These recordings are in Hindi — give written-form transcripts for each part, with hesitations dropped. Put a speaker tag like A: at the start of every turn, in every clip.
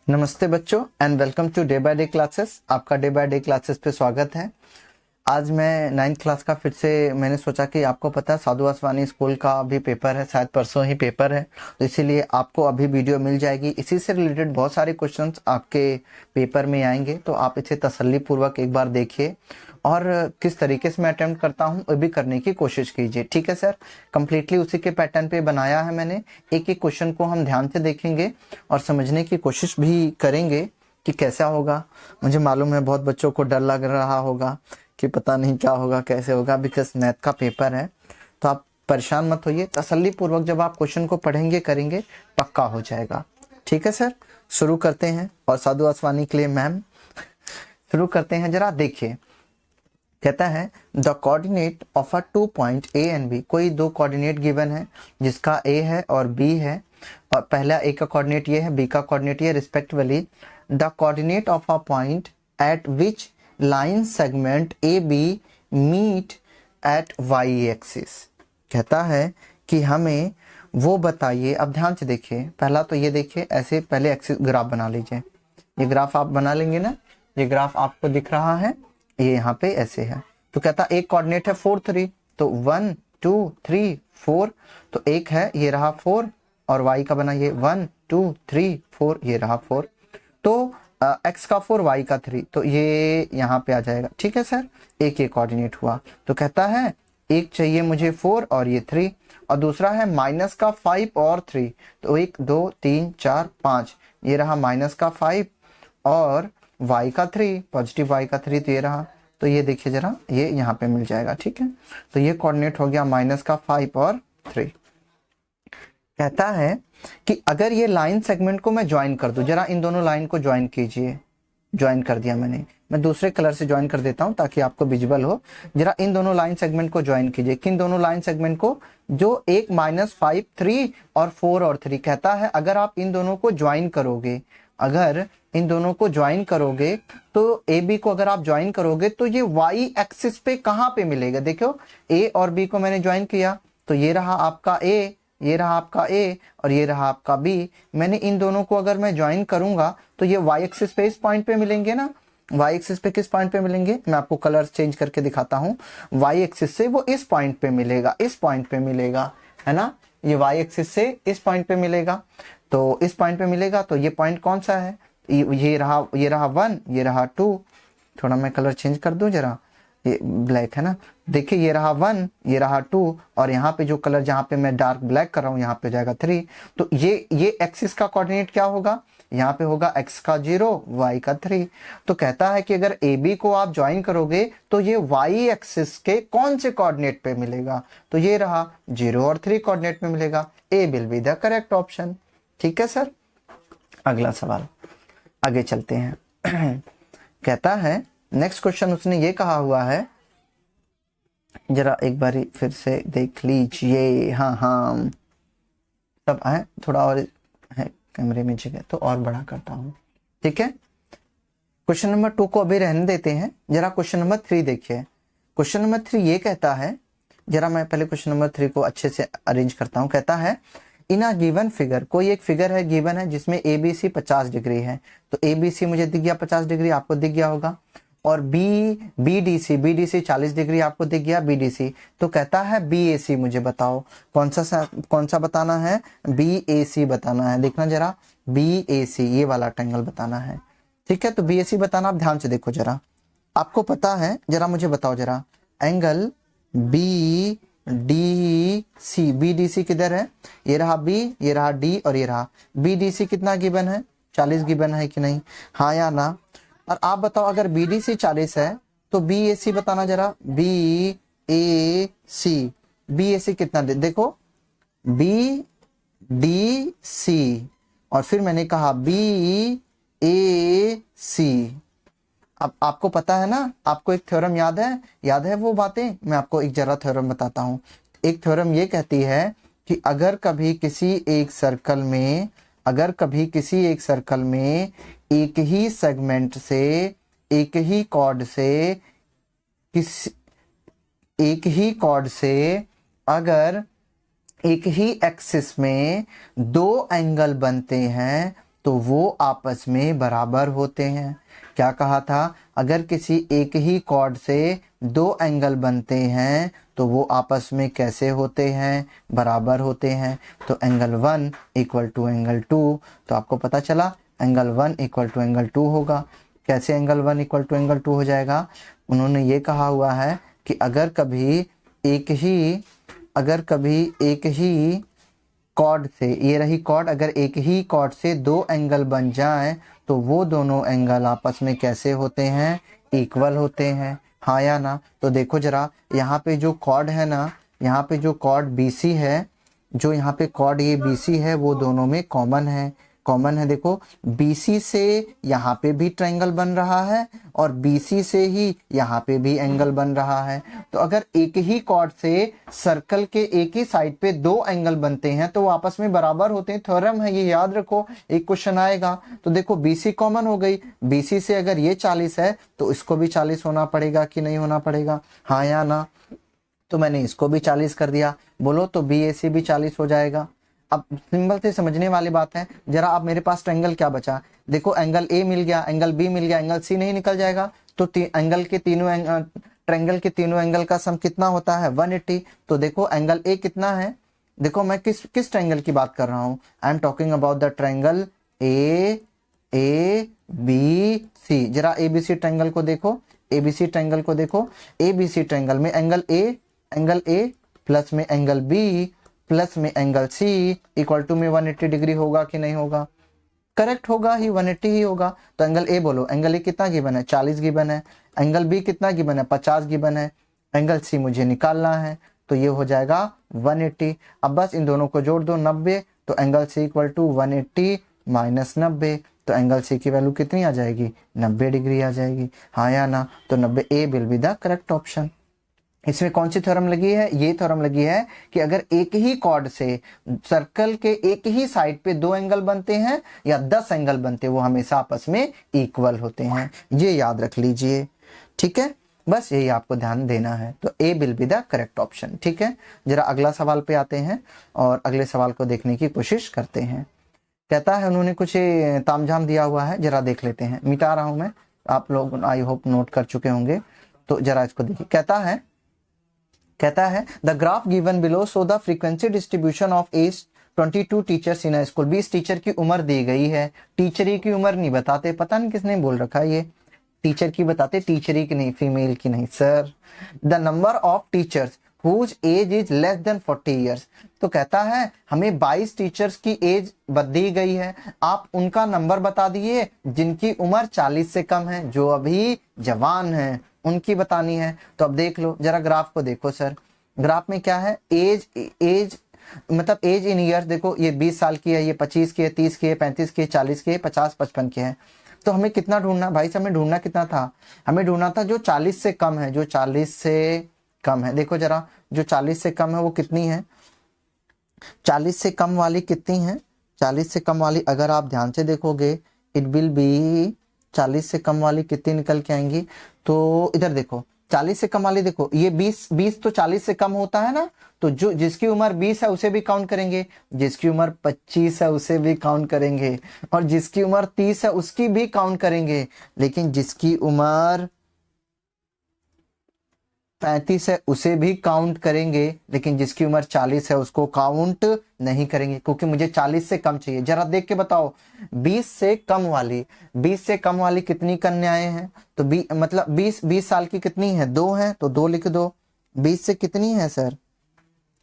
A: नमस्ते बच्चों and welcome to day by day classes. आपका डे बाय डे क्लासेस पे स्वागत है। आज मैं 9th क्लास का फिर से मैंने सोचा कि आपको पता है साधु वासवानी स्कूल का अभी पेपर है, शायद परसों ही पेपर है, तो इसीलिए आपको अभी वीडियो मिल जाएगी। इसी से रिलेटेड बहुत सारे क्वेश्चंस आपके पेपर में आएंगे, तो आप इसे तसल्ली पूर्वक एक बार देखिए और किस तरीके से मैं अटेम्प्ट करता हूँ वो भी करने की कोशिश कीजिए। ठीक है सर, कंप्लीटली उसी के पैटर्न पे बनाया है मैंने। एक एक क्वेश्चन को हम ध्यान से देखेंगे और समझने की कोशिश भी करेंगे कि कैसा होगा। मुझे मालूम है बहुत बच्चों को डर लग रहा होगा कि पता नहीं क्या होगा, कैसे होगा, बिकॉज मैथ का पेपर है। तो आप परेशान मत होइए, तसल्ली पूर्वक जब आप क्वेश्चन को पढ़ेंगे करेंगे पक्का हो जाएगा। ठीक है सर, शुरू करते हैं। और साधु वासवानी के लिए मैम शुरू करते हैं। जरा देखिए, कहता है the coordinate of a 2 point A and B. कोई दो कोऑर्डिनेट गिवन है जिसका ए है और बी है, और पहला ए का कोऑर्डिनेट ये है, बी का कोऑर्डिनेट ये, respectively the coordinate of a point at which line segment A B meet at Y axis. कहता है कि हमें वो बताइए। अब ध्यान से देखिए, पहला तो ये देखिए, ऐसे पहले एक्सिस ग्राफ बना लीजिए। ये ग्राफ आप बना लेंगे ना, ये ग्राफ आपको दिख रहा है, ये यहाँ पे ऐसे है। तो कहता एक कोऑर्डिनेट है 4 3, तो 1 2 3 4, तो एक है ये रहा 4 और y का बना ये 1 2 3 4, ये रहा 4, तो x का 4 y का 3, तो ये यहाँ पे आ जाएगा। ठीक है सर, एक ये कोऑर्डिनेट हुआ। तो कहता है एक चाहिए मुझे 4 और ये 3, और दूसरा है माइनस का 5 और 3, तो 1 2 3 4 5, ये रहा माइनस का 5 और y का 3, पॉजिटिव y का 3, तो ये रहा। तो ये देखिए जरा, ये यहाँ पे मिल जाएगा। ठीक है, तो ये कोऑर्डिनेट हो गया माइनस का 5 और 3। कहता है कि अगर ये लाइन सेगमेंट को मैं ज्वाइन कर दूं, जरा इन दोनों लाइन को ज्वाइन कीजिए। ज्वाइन कर दिया मैंने, मैं दूसरे कलर से ज्वाइन कर देता हूं ताकि आपको विजिबल हो। जरा इन दोनों लाइन सेगमेंट को ज्वाइन कीजिए। किन दोनों लाइन सेगमेंट को? जो एक -5 3 और 4 और 3। कहता है अगर आप इन दोनों को ज्वाइन करोगे, अगर इन दोनों को ज्वाइन करोगे, तो ए बी को अगर आप ज्वाइन करोगे तो ये वाई एक्सिस पे कहाँ पे मिलेगा? देखो, ए और बी को मैंने ज्वाइन किया, तो ये रहा आपका ए, ये रहा आपका ए और ये रहा आपका बी। मैंने इन दोनों को अगर मैं ज्वाइन करूंगा तो ये वाई एक्सिस पे इस पॉइंट पे मिलेंगे ना। वाई एक्सिस पे किस पॉइंट पे मिलेंगे? मैं आपको कलर चेंज करके दिखाता हूँ। वाई एक्सिस से वो इस पॉइंट पे मिलेगा, इस पॉइंट पे मिलेगा, है ना। ये वाई एक्सिस से इस पॉइंट पे मिलेगा, तो इस पॉइंट पे मिलेगा। तो ये पॉइंट कौन सा है? ये रहा 1, ये रहा 2। थोड़ा मैं कलर चेंज कर दूं जरा, ये ब्लैक है ना। देखिए ये रहा 1, ये रहा 2, और यहाँ पे जो कलर जहाँ पे मैं डार्क ब्लैक कर रहा हूँ यहाँ पे जाएगा 3। तो ये एक्सिस का कोऑर्डिनेट क्या होगा? यहाँ पे होगा x का 0, y का 3। तो कहता है कि अगर ए बी को आप ज्वाइन करोगे तो ये y एक्सिस के कौन से कोऑर्डिनेट पे मिलेगा? तो ये रहा 0 और 3 कोऑर्डिनेट में मिलेगा। A will be the correct option. ठीक है सर, अगला सवाल आगे चलते हैं। कहता है नेक्स्ट क्वेश्चन उसने ये कहा हुआ है, जरा एक बारी फिर से देख लीजिए। हाँ सब है, थोड़ा और है कैमरे में जगह, तो और बड़ा करता हूं। ठीक है, क्वेश्चन नंबर 2 को अभी रहने देते हैं। जरा क्वेश्चन नंबर 3 देखिए। क्वेश्चन नंबर 3 ये कहता है, जरा मैं पहले क्वेश्चन नंबर 3 को अच्छे से अरेंज करता हूं। कहता है इन अ गिवन फिगर, कोई एक फिगर है गिवन है जिसमें ABC 50 डिग्री है। तो ABC मुझे दिख गया 50 डिग्री, आपको दिख गया होगा, और BDC 40 डिग्री आपको दिख गया BDC। तो कहता है BAC मुझे बताओ, कौन सा बताना है? BAC बताना है। देखना जरा, BAC ये वाला ट्रायंगल बताना है। ठीक है, तो BAC बताना। आप ध्यान से देखो जरा, आपको पता है, जरा मुझे बताओ जरा, एंगल BDC किधर है? ये रहा B, ये रहा D और ये रहा। BDC कितना गिवन है? 40 गिवन है कि नहीं? हाँ या ना? और आप बताओ अगर BDC 40 है तो BAC बताना जरा। BAC कितना? देखो BDC और फिर मैंने कहा BAC। अब आपको पता है ना, आपको एक थ्योरम याद है वो बातें? मैं आपको एक जरा थ्योरम बताता हूँ। एक थ्योरम ये कहती है कि अगर कभी किसी एक सर्कल में एक ही सेगमेंट से, एक ही कॉर्ड से अगर एक ही एक्सिस में 2 एंगल बनते हैं तो वो आपस में बराबर होते हैं। क्या कहा था, अगर किसी एक ही कॉर्ड से दो एंगल बनते हैं तो वो आपस में कैसे होते हैं, बराबर होते हैं। तो एंगल 1 इक्वल टू एंगल 2, तो आपको पता चला एंगल 1 इक्वल टू एंगल 2 होगा। कैसे एंगल 1 इक्वल टू एंगल 2 हो जाएगा, उन्होंने ये कहा हुआ है कि अगर कभी एक ही कॉर्ड से, ये रही कॉर्ड, अगर एक ही कॉर्ड से दो एंगल बन जाएं तो वो दोनों एंगल आपस में कैसे होते हैं, इक्वल होते हैं। हाँ या ना। तो देखो जरा, यहाँ पे जो कॉर्ड है ना, यहाँ पे जो कॉर्ड BC है, जो यहाँ पे कॉर्ड ये BC है, वो दोनों में कॉमन है। देखो BC से यहाँ पे भी ट्रायंगल बन रहा है और BC से ही यहाँ पे भी एंगल बन रहा है। तो अगर एक ही कॉर्ड से सर्कल के एक ही साइड पे दो एंगल बनते हैं तो वो आपस में बराबर होते हैं। थ्योरम है ये, याद रखो, एक क्वेश्चन आएगा। तो देखो BC कॉमन हो गई, BC से अगर ये 40 है तो इसको भी 40 होना पड़ेगा कि नहीं होना पड़ेगा, हाँ या ना। तो मैंने इसको भी 40 कर दिया, बोलो तो BAC भी 40 हो जाएगा। अब सिंबल से समझने वाली बात है। जरा अब मेरे पास ट्रायंगल क्या बचा, देखो एंगल A मिल गया, एंगल B मिल गया, एंगल C नहीं निकल जाएगा। तो ट्रायंगल के तीनों एंगल का सम कितना होता है, 180। तो देखो एंगल A कितना है, देखो मैं किस ट्रायंगल की बात कर रहा हूँ, I am talking about the triangle ABC। जरा ABC ट्रायंगल को देखो, ABC ट्रायंगल को देखो। ABC ट्रायंगल में एंगल A प्लस में एंगल B प्लस में एंगल C इक्वल टू में 180 डिग्री होगा कि नहीं होगा, करेक्ट होगा ही, 180 ही होगा। तो एंगल A बोलो, एंगल A कितना गिवन है, 40 गिवन है। एंगल B कितना गिवन है, 50 गिवन है। एंगल C मुझे निकालना है, तो ये हो जाएगा 180। अब बस इन दोनों को जोड़ दो, 90। तो angle C equal to 180 minus 90, तो एंगल C की वैल्यू कितनी आ जाएगी, 90 डिग्री आ जाएगी, हाँ या ना। तो 90 A will be the correct option. इसमें कौन सी थ्योरम लगी है, ये थ्योरम लगी है कि अगर एक ही कॉर्ड से सर्कल के एक ही साइड पे दो एंगल बनते हैं या 10 एंगल बनते हैं, वो हमेशा आपस में इक्वल होते हैं। ये याद रख लीजिए, ठीक है, बस यही आपको ध्यान देना है। तो A will be the correct option, ठीक है। जरा अगला सवाल पे आते हैं और अगले सवाल को देखने की कोशिश करते हैं। कहता है, उन्होंने कुछ तामझाम दिया हुआ है, जरा देख लेते हैं। मिटा रहा हूं मैं, आप लोग आई होप नोट कर चुके होंगे, तो जरा इसको देखिए। कहता है the graph given below show the frequency distribution of age 22 teachers in a school. 20 teacher की उम्र दी गई है, टीचरी की उम्र नहीं बताते, पता नहीं किसने बोल रखा है, ये टीचर की बताते, टीचरी की नहीं, फीमेल की नहीं sir. The number of teachers whose age is less than 40 years. तो कहता है हमें 22 टीचर्स की एज दी गई है, आप उनका नंबर बता दिए जिनकी उम्र 40 से कम है, जो अभी जवान है उनकी बतानी है। तो अब देख लो, जरा ग्राफ को देखो सर। ग्राफ में क्या है, एज मतलब एज इन ईयर्स, देखो ये 20 साल की है, ये 25 की है, 30 की है, 35 की है, 40 की है, 50, 55 की है। तो हमें कितना ढूंढना भाई साहब, हमें ढूंढना कितना था, हमें ढूंढना था जो 40 से कम है, जो 40 से कम है। देखो जरा, जो 40 से कम है वो कितनी है, 40 से कम वाली कितनी है, 40 से कम वाली अगर आप ध्यान से देखोगे इट विल बी, 40 से कम वाली कितनी निकल के आएंगी। तो इधर देखो, 40 से कम वाली देखो, ये 20 तो 40 से कम होता है ना, तो जो जिसकी उम्र 20 है उसे भी काउंट करेंगे, जिसकी उम्र 25 है उसे भी काउंट करेंगे, और जिसकी उम्र 30 है उसकी भी काउंट करेंगे। लेकिन जिसकी उम्र 35 है उसे भी काउंट करेंगे, लेकिन जिसकी उम्र 40 है उसको काउंट नहीं करेंगे, क्योंकि मुझे 40 से कम चाहिए। जरा देख के बताओ, 20 से कम वाली कितनी कन्याएं हैं, तो मतलब 20 साल की कितनी है, 2 है, तो 2 लिख दो। 20 से कितनी है सर,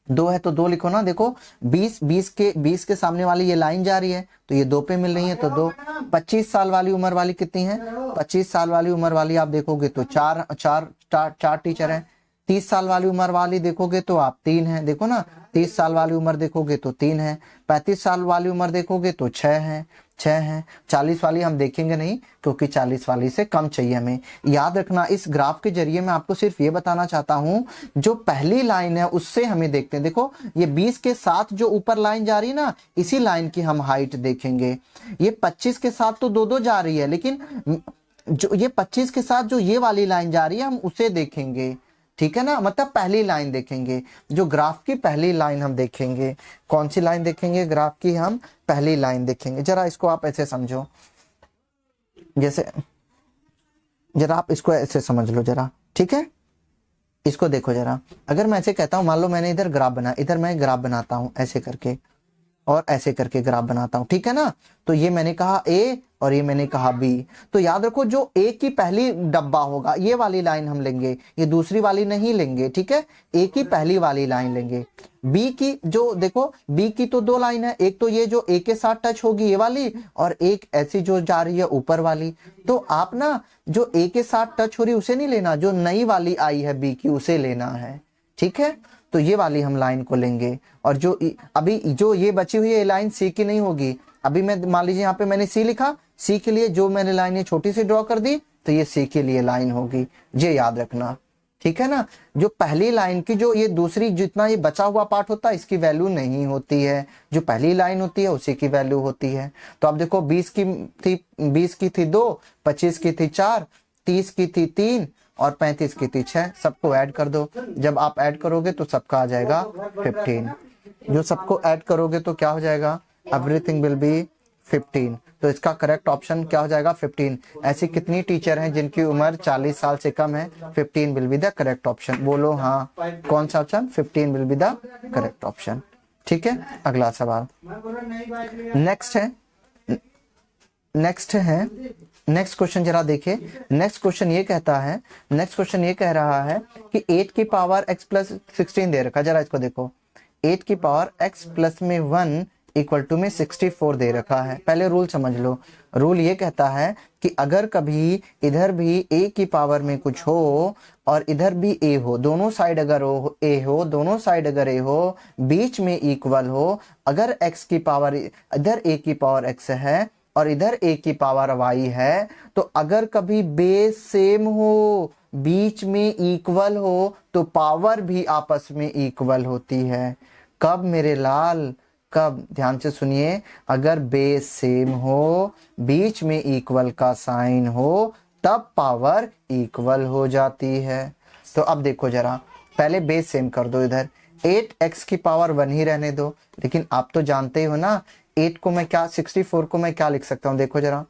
A: 2 है, तो 2 लिखो ना। देखो 20 के सामने वाली ये लाइन जा रही है, तो ये 2 पे मिल रही है, तो 2। 25 साल वाली उम्र वाली कितनी है, 25 साल वाली उम्र वाली आप देखोगे तो 4 टीचर हैं। 30 साल वाली उम्र वाली देखोगे तो आप 3 हैं, देखो ना, 30 साल वाली उम्र देखोगे तो 3 है। 35 साल वाली उम्र देखोगे तो 6 हैं। 40 वाली हम देखेंगे नहीं, क्योंकि 40 वाली से कम चाहिए हमें। याद रखना, इस ग्राफ के जरिए मैं आपको सिर्फ ये बताना चाहता हूं, जो पहली लाइन है उससे हमें देखते हैं। देखो ये 20 के साथ जो ऊपर लाइन जा रही है ना, इसी लाइन की हम हाइट देखेंगे। ये 25 के साथ तो 2 जा रही है, लेकिन जो ये 25 के साथ जो ये वाली लाइन जा रही है हम उसे देखेंगे। ठीक है ना, मतलब पहली लाइन देखेंगे, जो ग्राफ की पहली लाइन हम देखेंगे। कौन सी लाइन देखेंगे? ग्राफ की हम पहली लाइन देखेंगे। जरा इसको आप ऐसे समझो, जैसे जरा आप इसको ऐसे समझ लो जरा, ठीक है। इसको देखो जरा, अगर मैं ऐसे कहता हूं, मान लो मैंने इधर ग्राफ बना, इधर मैं ग्राफ बनाता हूं ऐसे करके और ऐसे करके ग्राफ बनाता हूं, ठीक है ना। तो ये मैंने कहा ए और ये मैंने कहा बी। तो याद रखो, जो ए की पहली डब्बा होगा ये वाली लाइन हम लेंगे, ये दूसरी वाली नहीं लेंगे, ठीक है। ए की पहली वाली लाइन लेंगे। बी की जो देखो, बी की तो दो लाइन है, एक तो ये जो ए के साथ टच होगी ये वाली, और एक ऐसी जो जा रही है ऊपर वाली। तो आप ना जो ए के साथ टच हो रही उसे नहीं लेना, जो नई वाली आई है बी की उसे लेना है, ठीक है। तो ये वाली हम लाइन को लेंगे, और जो अभी जो ये बची हुई है लाइन सी की नहीं होगी। अभी मैं मान लीजिए यहाँ पे मैंने सी लिखा, सी के लिए जो मैंने लाइन ये छोटी सी ड्रॉ कर दी, तो ये सी के लिए लाइन होगी, ये याद रखना, ठीक है ना। जो पहली लाइन की जो ये दूसरी जितना ये बचा हुआ पार्ट होता है इसकी वैल्यू नहीं होती है, जो पहली लाइन होती है उसी की वैल्यू होती है। तो आप देखो 20 की थी 2, 25 की थी 4, 30 की थी 3 और 35 की थी 6। सबको ऐड कर दो, जब आप ऐड करोगे तो सबका आ जाएगा 15। जो सबको ऐड करोगे तो क्या हो जाएगा? Everything will be 15। तो इसका करेक्ट ऑप्शन क्या हो जाएगा? 15। ऐसी कितनी टीचर हैं जिनकी उम्र 40 साल से कम है? 15 will be the correct option. बोलो हाँ, कौन सा option? 15 will be the correct option, ठीक है। अगला सवाल नेक्स्ट क्वेश्चन जरा देखिए। नेक्स्ट क्वेश्चन ये कह रहा है कि 8 की पावर x प्लस 16 दे रखा। जरा इसको देखो, 8 की पावर x प्लस में 1 इक्वल टू में 64 दे रखा है। पहले रूल समझ लो। रूल ये कहता है कि अगर कभी इधर भी a की पावर में कुछ हो और इधर भी a हो, दोनों साइड अगर a हो, दोनों साइड अगर a हो, बीच में इक्वल हो, अगर x की पावर इधर a की पावर x है और इधर a की पावर y है, तो अगर कभी बेस सेम हो, बीच में इक्वल हो, तो पावर भी आपस में इक्वल होती है। कब मेरे लाल? कब? ध्यान से सुनिए, अगर बेस सेम हो, बीच में इक्वल का साइन हो, तब पावर इक्वल हो जाती है। तो अब देखो जरा, पहले बेस सेम कर दो, इधर 8x की पावर 1 ही रहने दो। लेकिन आप तो जानते हो ना, 8 को मैं क्या 64 को मैं क्या लिख सकता हूँ? देखो जरा,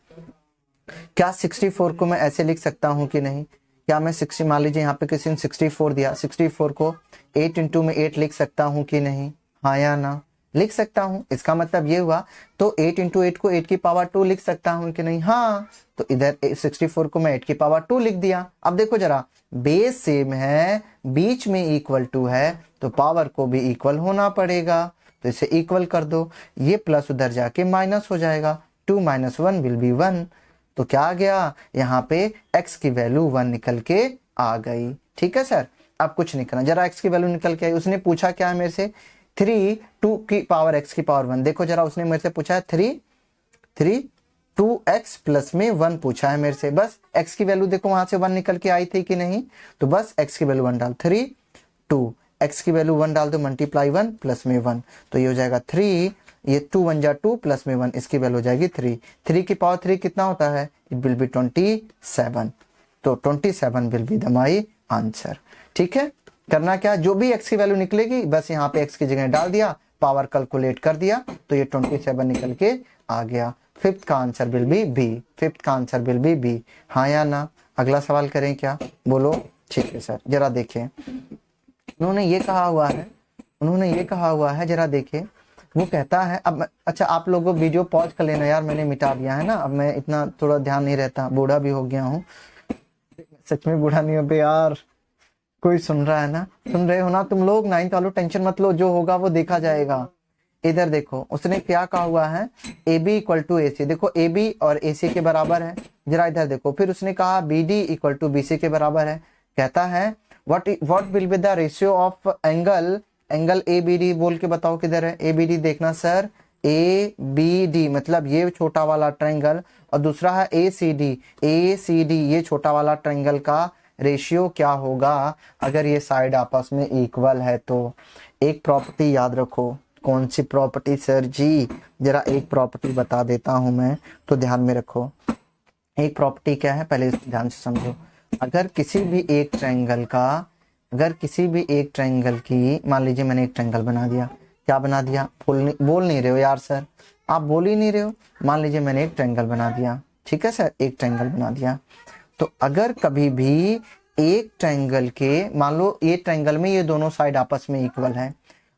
A: क्या 64 को मैं ऐसे लिख सकता हूँ कि नहीं? क्या मैं 60, मान लीजिए यहाँ पे किसी ने 64 दिया, 64 को 8 इंटू में 8 लिख सकता हूँ कि नहीं? हाँ या ना? लिख सकता हूँ। इसका मतलब ये हुआ, तो 8 इंटू 8 को 8 की पावर 2 लिख सकता हूँ कि नहीं? हाँ। तो इधर 64 को मैं 8 की पावर 2 लिख दिया। अब देखो जरा, बेस सेम है, बीच में इक्वल टू है, तो पावर को भी इक्वल होना पड़ेगा। तो इसे इक्वल कर दो, ये प्लस उधर जाके माइनस हो जाएगा। 2 - 1 विल बी 1। तो क्या आ गया? यहाँ पे x की वैल्यू 1 निकल के आ गई, ठीक है सर। अब कुछ नहीं करना, जरा x की वैल्यू निकल के आई। उसने पूछा क्या है मेरे से? 3 2 की पावर x की पावर 1। देखो जरा, उसने मेरे से पूछा है 3 2x प्लस में 1 पूछा है मेरे से। बस x की वैल्यू देखो वहां से 1 निकल के आई थी कि नहीं? तो बस x की वैल्यू 1 डाल, 3 2, x की वैल्यू 1 डाल दो, मल्टीप्लाई 1 प्लस में 1, तो ये हो जाएगा 3, ये 2 1 जा 2 प्लस में 1, इसकी वैल्यू हो जाएगी 3। 3 की पावर 3 कितना होता है? It will B 27। तो 27 will be the my answer, ठीक है। करना क्या? जो भी x की वैल्यू निकलेगी बस यहाँ पे x की जगह डाल दिया, पावर कैलकुलेट कर दिया, तो ये 27 निकल के आ गया। फिफ्थ का answer will be B. Fifth का आंसर विल बी बी। हाँ या ना? अगला सवाल करें क्या? बोलो। ठीक है सर, जरा देखें, उन्होंने ये कहा हुआ है, जरा देखें। वो कहता है, अब अच्छा आप लोगों वीडियो पॉज कर लेना यार, मैंने मिटा दिया है ना, अब मैं इतना थोड़ा ध्यान नहीं रहता, बूढ़ा भी हो गया हूँ। सच में बूढ़ा नहीं हो पे यार, कोई सुन रहा है ना? सुन रहे हो ना तुम लोग? 9th वालों टेंशन मत लो, जो होगा वो देखा जाएगा। इधर देखो, उसने क्या कहा हुआ है? ए बी इक्वल टू ए सी। देखो ए बी और ए सी के बराबर है, जरा इधर देखो। फिर उसने कहा B D equal to B C के बराबर है। कहता है what will be the ratio of angle A B D. बोल के बताओ किधर है ए बी डी? देखना सर, ए बी डी मतलब ये छोटा वाला ट्रायंगल, और दूसरा है ए सी डी ये छोटा वाला ट्रायंगल का रेशियो क्या होगा अगर ये साइड आपस में इक्वल है? तो एक प्रॉपर्टी याद रखो। कौन सी प्रॉपर्टी सर जी? जरा एक प्रॉपर्टी बता देता हूं मैं, तो ध्यान में रखो। एक प्रॉपर्टी क्या है, पहले ध्यान से समझो। अगर किसी भी एक ट्रायंगल का अगर किसी भी एक ट्रायंगल की, मान लीजिए मैंने एक ट्रायंगल बना दिया, क्या बना दिया, बोल नहीं रहे हो यार सर, आप बोल ही नहीं रहे हो। मान लीजिए मैंने एक ट्रायंगल बना दिया, ठीक है सर, एक ट्रायंगल बना दिया। तो अगर कभी भी एक ट्रायंगल के, मान लो ये ट्रायंगल में ये दोनों साइड आपस में इक्वल है,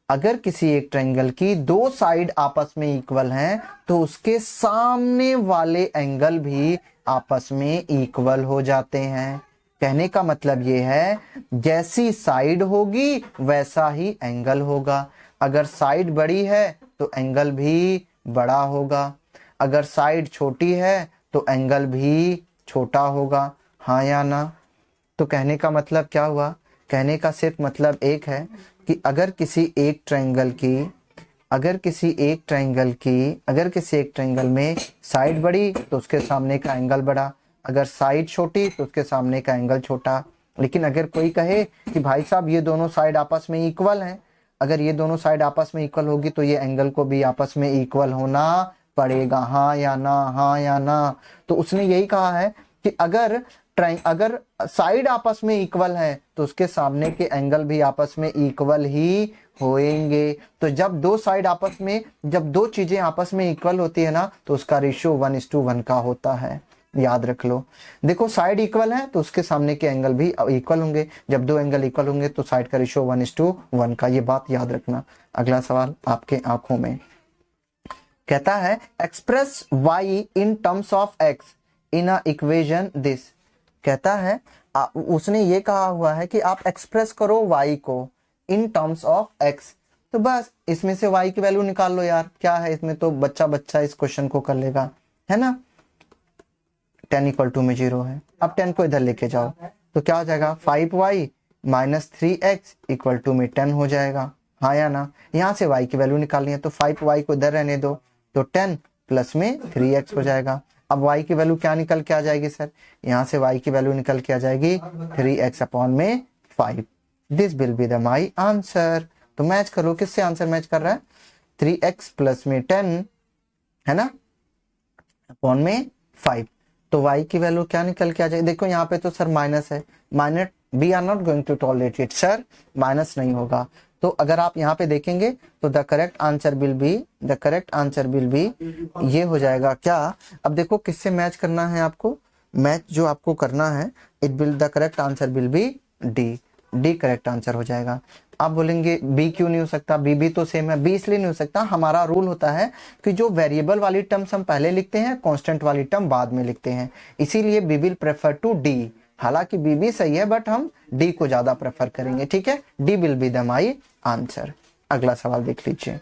A: अगर किसी एक ट्रायंगल की दो साइड आपस में इक्वल हैं तो उसके सामने वाले एंगल भी आपस में इक्वल हो जाते हैं। कहने का मतलब ये है, जैसी साइड होगी वैसा ही एंगल होगा। अगर साइड बड़ी है तो एंगल भी बड़ा होगा, अगर साइड छोटी है तो एंगल भी छोटा होगा। हाँ या ना? तो कहने का मतलब क्या हुआ? कहने का सिर्फ मतलब एक है कि अगर किसी एक ट्रायंगल में साइड बड़ी तो उसके सामने का एंगल बड़ा, अगर साइड छोटी तो उसके सामने का एंगल छोटा। लेकिन अगर कोई कहे कि भाई साहब ये दोनों साइड आपस में इक्वल हैं, अगर ये दोनों साइड आपस में इक्वल होगी तो ये एंगल को भी आपस में इक्वल होना पड़ेगा। हाँ या ना? हाँ या ना? तो उसने यही कहा है कि अगर साइड आपस में इक्वल है तो उसके सामने के एंगल भी आपस में इक्वल ही होएंगे। तो जब दो चीजें आपस में इक्वल होती है ना तो उसका रेशियो 1:1 का होता है। याद रख लो। देखो साइड इक्वल है तो उसके सामने के एंगल भी इक्वल होंगे, जब दो एंगल इक्वल होंगे तो साइड का रेशियो 1:1 का। ये बात याद रखना। अगला सवाल आपके आंखों में कहता है, express y in terms of x in a equation this. कहता है उसने ये कहा हुआ है कि आप एक्सप्रेस करो y को इन टर्म्स ऑफ x। तो बस इसमें से y की वैल्यू निकाल लो यार, क्या है इसमें, तो बच्चा इस क्वेश्चन को कर लेगा, है ना। 10 = 0 है। अब 10 को इधर लेके जाओ तो क्या हो जाएगा, 5y - 3x = 10 हो जाएगा। हाँ या ना? यहाँ से y की वैल्यू निकालनी है तो 5y को इधर रहने दो तो 10 प्लस में 3x हो जाएगा। अब y की वैल्यू क्या निकल के आ जाएगी सर? यहाँ से y की वैल्यू निकल के आ जाएगी 3x/5। This will be the my answer. तो मैच करो, किससे आंसर मैच कर रहा है? 3x प्लस में 10 है ना, अपॉन में 5। तो y की वैल्यू क्या निकल के आ जाएगी? देखो यहाँ पे तो सर माइनस है, minus we are not going to tolerate it sir, minus नहीं होगा। तो अगर आप यहाँ पे देखेंगे तो the correct answer will be ये हो जाएगा क्या? अब देखो किससे मैच करना है आपको, मैच जो आपको करना है, the correct answer will B D correct answer हो जाएगा। आप बोलेंगे बी क्यों नहीं हो सकता? बी भी तो सेम है। बी इसलिए नहीं हो सकता, हमारा रूल होता है कि जो वेरिएबल वाली टर्म्स हम पहले लिखते हैं, कांस्टेंट वाली टर्म बाद में लिखते हैं, इसीलिए B will prefer to D. हालांकि बी भी सही है बट हम डी को ज्यादा प्रेफर करेंगे, ठीक है। D will be the my answer. अगला सवाल देख लीजिए।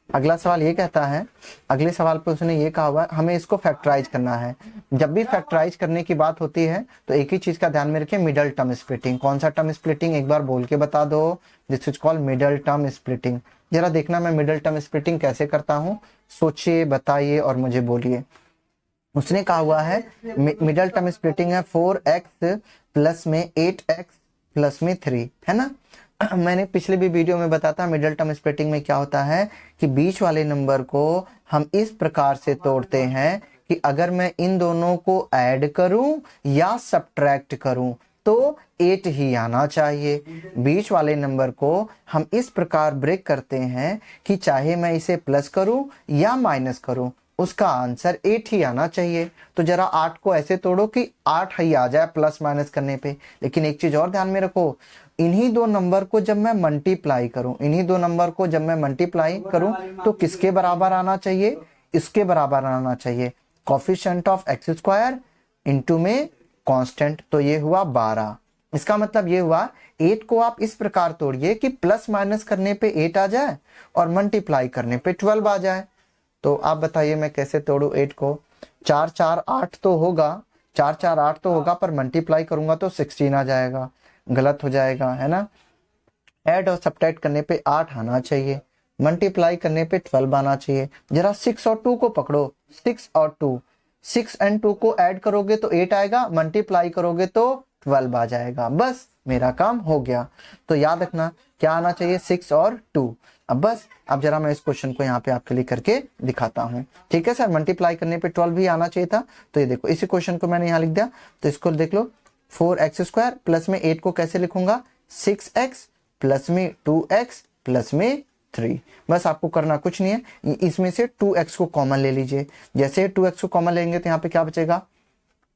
A: अगला सवाल ये कहता है, अगले सवाल पे उसने ये कहा हुआ है हमें इसको फैक्टराइज करना है। जब भी फैक्टराइज करने की बात होती है तो एक ही चीज का ध्यान में रखें, मिडल टर्म स्प्लिटिंग। कौन सा टर्म स्प्लिटिंग, एक बार बोल के बता दो। This is called middle term splitting. जरा देखना मैं मिडल टर्म स्प्लिटिंग कैसे करता हूँ, सोचिए, बताइए और मुझे बोलिए। उसने कहा हुआ है मिडल टर्म स्प्लिटिंग है 4x प्लस में 8x प्लस में 3, है ना। मैंने पिछले भी वीडियो में बताया था मिडल टर्म स्प्लिटिंग में क्या होता है कि बीच वाले नंबर को हम इस प्रकार से तोड़ते हैं कि अगर मैं इन दोनों को ऐड करूं या सब्ट्रैक्ट करूं तो 8 ही आना चाहिए। बीच वाले नंबर को हम इस प्रकार ब्रेक करते हैं कि चाहे मैं इसे प्लस करूं या माइनस करूं, उसका आंसर 8 ही आना चाहिए। तो जरा 8 को ऐसे तोड़ो कि 8 ही आ जाए प्लस माइनस करने पे। लेकिन एक चीज और ध्यान में रखो, इन्हीं दो नंबर को जब मैं मल्टीप्लाई करूं तो किसके बराबर आना चाहिए? इसके बराबर आना चाहिए। Coefficient of x square into में कांस्टेंट, तो ये हुआ 12। इसका मतलब ये हुआ 8 को आप इस प्रकार तोड़िए कि प्लस माइनस करने पे 8 आ जाए और मल्टीप्लाई करने पे 12 आ जाए। तो आप बताइए मैं कैसे तोड़ू 8 को? 4 4 8 तो होगा, 4 4 8 तो होगा, पर मल्टीप्लाई करूंगा तो 16 आ जाएगा, गलत हो जाएगा, है ना। ऐड और सब्ट्रैक्ट करने पे 8 आना चाहिए, मल्टीप्लाई करने पे 12 आना चाहिए। जरा 6 और 2 को पकड़ो, 6 और 2, 6 और 2 को ऐड करोगे तो 8 आएगा, मल्टीप्लाई करोगे तो 12 आ जाएगा। बस मेरा काम हो गया। तो याद रखना क्या आना चाहिए, 6 और 2। अब बस, अब जरा मैं इस क्वेश्चन को यहाँ पे आपके लिए करके दिखाता हूँ, ठीक है सर। मल्टीप्लाई करने पे 12 भी आना चाहिए था, तो ये देखो इसी क्वेश्चन को मैंने यहाँ लिख दिया। तो इसको देख लो, 4x स्क्वायर प्लस में 8 को कैसे लिखूंगा, 6x प्लस में 2x प्लस में 3। बस आपको करना कुछ नहीं है, इसमें से 2x को कॉमन ले लीजिए। जैसे 2x को कॉमन लेंगे तो यहाँ पे क्या बचेगा,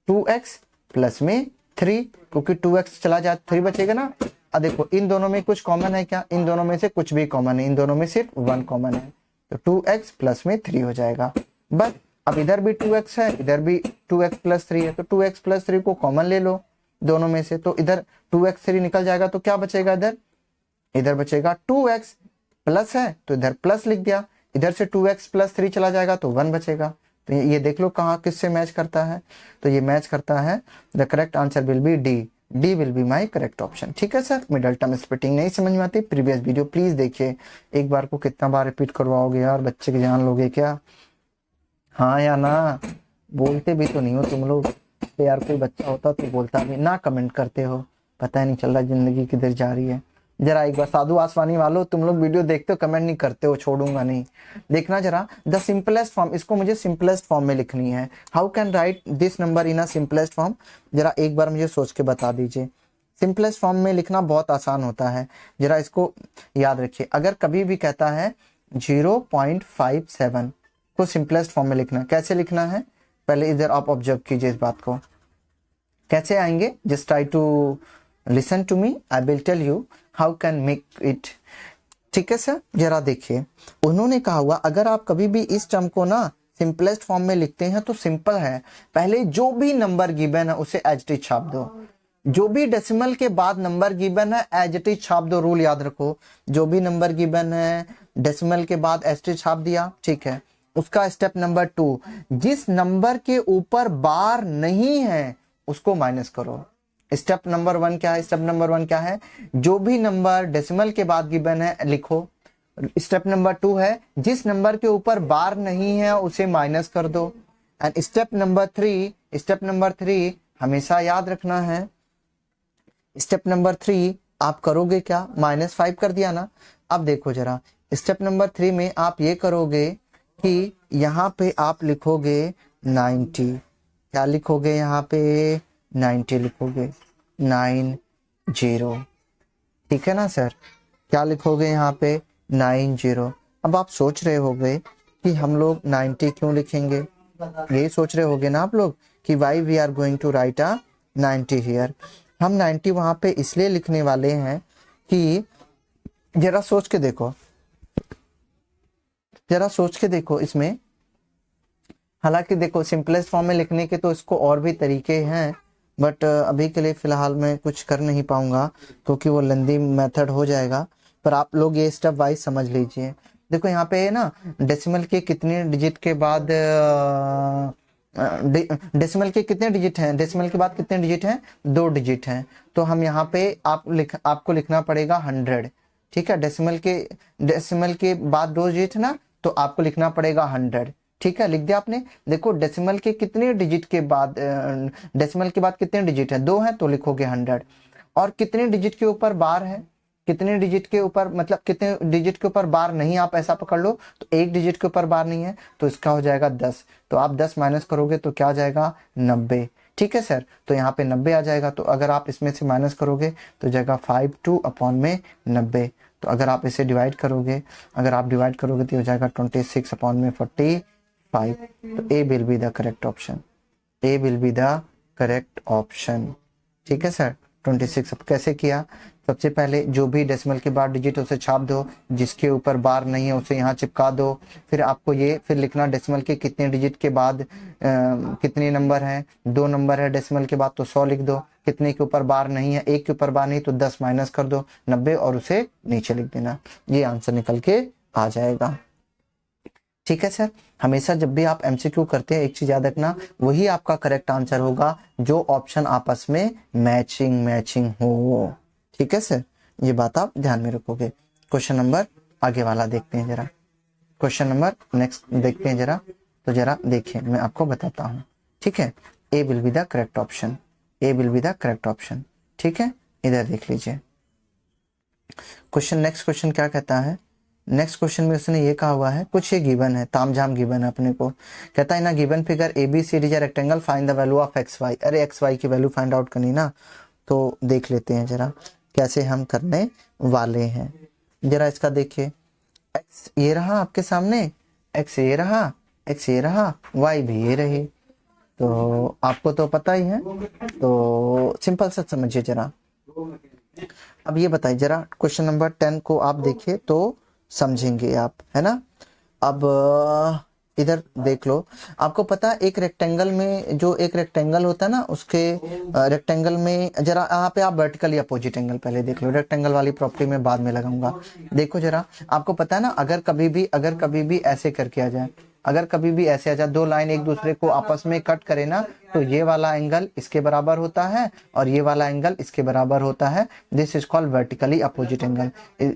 A: 2x प्लस में 3, क्योंकि 2x चला जाए 3 बचेगा ना। अब देखो इन दोनों में कुछ कॉमन है क्या, इन दोनों में से कुछ भी कॉमन है, इन दोनों में सिर्फ 1 कॉमन है, तो 2x प्लस में 3 हो जाएगा। बस अब इधर भी 2x है, इधर भी 2x प्लस 3 है, तो 2x प्लस 3 को कॉमन ले लो दोनों में से, तो इधर 2x 3 निकल जाएगा, तो क्या बचेगा इधर बचेगा 2x प्लस है तो इधर प्लस लिख दिया, इधर से 2x प्लस 3 चला जाएगा तो 1 बचेगा। तो ये देख लो कहाँ किससे मैच करता है, तो ये मैच करता है, the correct answer will B D will be my correct option. ठीक है सर, मिडल टर्म स्प्लिटिंग नहीं समझ में आती, प्रीवियस वीडियो प्लीज देखिए। एक बार को कितना बार रिपीट करवाओगे यार, बच्चे की जान लोगे क्या, हाँ या ना, बोलते भी तो नहीं हो तुम लोग। तो यार कोई बच्चा होता तो बोलता भी ना, कमेंट करते हो, पता ही नहीं चल रहा जिंदगी किधर जा रही है। जरा एक बार साधु आसवानी वालों, तुम लोग वीडियो देखते हो कमेंट नहीं करते हो, छोड़ूंगा नहीं, देखना जरा। द सिंपलेस्ट फॉर्म, इसको मुझे सिंपलेस्ट फॉर्म में लिखनी है। How can write this number in a simplest form, जरा एक बार मुझे सोच के बता दीजिए। सिंपलेस्ट फॉर्म में लिखना बहुत आसान होता है, जरा इसको याद रखिए। अगर कभी भी कहता है 0.57 को सिंपलेस्ट फॉर्म में लिखना, कैसे लिखना है पहले इधर आप ऑब्जर्व कीजिए इस बात को, कैसे आएंगे, just try to listen to me, I will tell you how can make it. ठीक है सर, जरा देखिए, उन्होंने कहा हुआ अगर आप कभी भी इस टर्म को ना सिंपलेस्ट फॉर्म में लिखते हैं तो सिंपल है, पहले जो भी नंबर गिवन है उसे एज इट इज छाप दो, जो भी डेसिमल के बाद नंबर गिवन है एज इट इज छाप दो। रूल याद रखो, जो भी नंबर गिवन है डेसिमल के बाद एज इट इज छाप दिया, ठीक है। उसका स्टेप नंबर 2, जिस नंबर के ऊपर बार नहीं है उसको माइनस करो। स्टेप नंबर 1 क्या है, स्टेप नंबर 1 क्या है, जो भी नंबर डेसिमल के बाद गिवन है लिखो। स्टेप नंबर 2 है जिस नंबर के ऊपर बार नहीं है उसे माइनस कर दो। एंड स्टेप नंबर 3 हमेशा याद रखना है, स्टेप नंबर 3 आप करोगे क्या, -5 कर दिया ना। अब देखो जरा, स्टेप नंबर 3 में आप ये करोगे कि यहाँ पे आप लिखोगे 90, क्या लिखोगे यहाँ पे 90 लिखोगे, 90, ठीक है ना सर, क्या लिखोगे यहाँ पे 90। अब आप सोच रहे होगे कि हम लोग 90 क्यों लिखेंगे, यही सोच रहे होगे ना आप लोग कि why we are going to write a 90 here. हम 90 वहां पे इसलिए लिखने वाले हैं कि जरा सोच के देखो इसमें, हालांकि देखो सिंपलेस्ट फॉर्म में लिखने के तो इसको और भी तरीके हैं, बट अभी के लिए फिलहाल मैं कुछ कर नहीं पाऊंगा क्योंकि वो लेंदी मेथड हो जाएगा, पर आप लोग ये स्टेप वाइज समझ लीजिए। देखो यहाँ पे ना डेसिमल के कितने डिजिट के बाद डेसिमल के कितने डिजिट हैं, डेसिमल के बाद कितने डिजिट हैं, 2 डिजिट हैं, तो हम यहाँ पे आपको लिखना पड़ेगा 100, ठीक है। डेसिमल के बाद 2 डिजिट है ना, तो आपको लिखना पड़ेगा 100, ठीक है, लिख दिया आपने। देखो डेसिमल के कितने डिजिट के बाद, डेसिमल के बाद कितने डिजिट है, 2 है, तो लिखोगे 100। और कितने डिजिट के ऊपर बार है, कितने डिजिट के ऊपर, मतलब कितने डिजिट के ऊपर बार नहीं, आप ऐसा पकड़ लो, तो 1 डिजिट के ऊपर बार नहीं है, तो इसका हो जाएगा 10, तो आप 10 माइनस करोगे तो क्या आ जाएगा 90, ठीक है सर। तो यहाँ पे 90 आ जाएगा, तो अगर आप इसमें से माइनस करोगे तो जाएगा 52 अपॉन में 90, तो अगर आप इसे डिवाइड करोगे, तो हो जाएगा 26 अपॉन में 45, तो A will be the correct option, A will be the correct option, ठीक है सर। 26 अब कैसे किया, सबसे पहले जो भी डेसिमल के बाद डिजिट उसे छाप दो, जिसके ऊपर बार नहीं है उसे यहाँ चिपका दो, फिर आपको ये फिर लिखना डेसिमल के कितने डिजिट के बाद कितने नंबर हैं, 2 नंबर है डेसिमल के बाद, तो 100 लिख दो, कितने के ऊपर बार नहीं है, 1 के ऊपर बार नहीं, तो 10 माइनस कर दो 90 और उसे नीचे लिख देना, ये आंसर निकल के आ जाएगा, ठीक है सर। हमेशा जब भी आप एमसीक्यू करते हैं एक चीज याद रखना, वही आपका करेक्ट आंसर होगा जो ऑप्शन आपस में मैचिंग हो, ठीक है सर, ये बात आप ध्यान में रखोगे। क्वेश्चन नंबर आगे वाला देखते हैं जरा, क्वेश्चन नंबर नेक्स्ट देखते हैं जरा, तो जरा देखिए मैं आपको बताता हूँ, ठीक है। A will be the correct option, A will be the correct option, ठीक है, इधर देख लीजिए क्वेश्चन। नेक्स्ट क्वेश्चन क्या कहता है, नेक्स्ट क्वेश्चन में उसने ये कहा हुआ है, कुछ ये गिवन है, तामझाम गिवन है अपने को, कहता है ना given figure ABCD is a rectangle, find the value of XY। अरे XY की वैल्यू फाइंड आउट करनी ना, तो देख लेते हैं जरा। कैसे हम करने वाले हैं। जरा इसका देखिए, x ये रहा आपके सामने, x ये रहा, x ये रहा, y भी ये रही, तो आपको तो पता ही है, तो सिंपल सा समझिए जरा। अब ये बताइए जरा, क्वेश्चन नंबर 10 को आप देखिए तो समझेंगे आप, है ना। अब इधर देख लो, आपको पता एक रेक्टेंगल में, जो एक रेक्टेंगल होता है ना, उसके रेक्टेंगल में जरा यहाँ पे आप वर्टिकल या अपोजिट एंगल पहले देख लो, रेक्टेंगल वाली प्रॉपर्टी में बाद में लगाऊंगा। देखो जरा, आपको पता है ना, अगर कभी भी ऐसे करके आ जाए, अगर कभी भी ऐसे आ जाए, दो लाइन एक दूसरे को आपस में कट करे ना, तो ये वाला एंगल इसके बराबर होता है और ये वाला एंगल इसके बराबर होता है। This is called vertically opposite angle.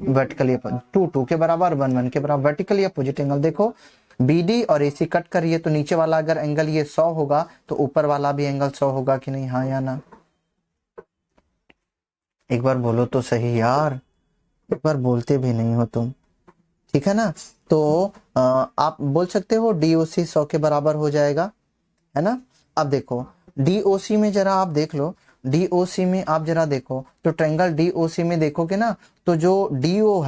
A: Vertically 2 2 के बराबर, 1 1 के बराबर, वर्टिकली अपोजिट एंगल। देखो BD और AC कट करिए, तो नीचे वाला अगर एंगल ये 100 होगा तो ऊपर वाला भी एंगल 100 होगा कि नहीं, हाँ या ना? एक बार बोलो तो सही यार, एक बार बोलते भी नहीं हो तुम, ठीक है ना। तो आप बोल सकते हो DOC 100 के बराबर हो जाएगा, है ना। अब देखो DOC में जरा आप देख लो, DOC में आप जरा देखो तो ट्रायंगल DOC में देखोगे ना, तो जो DO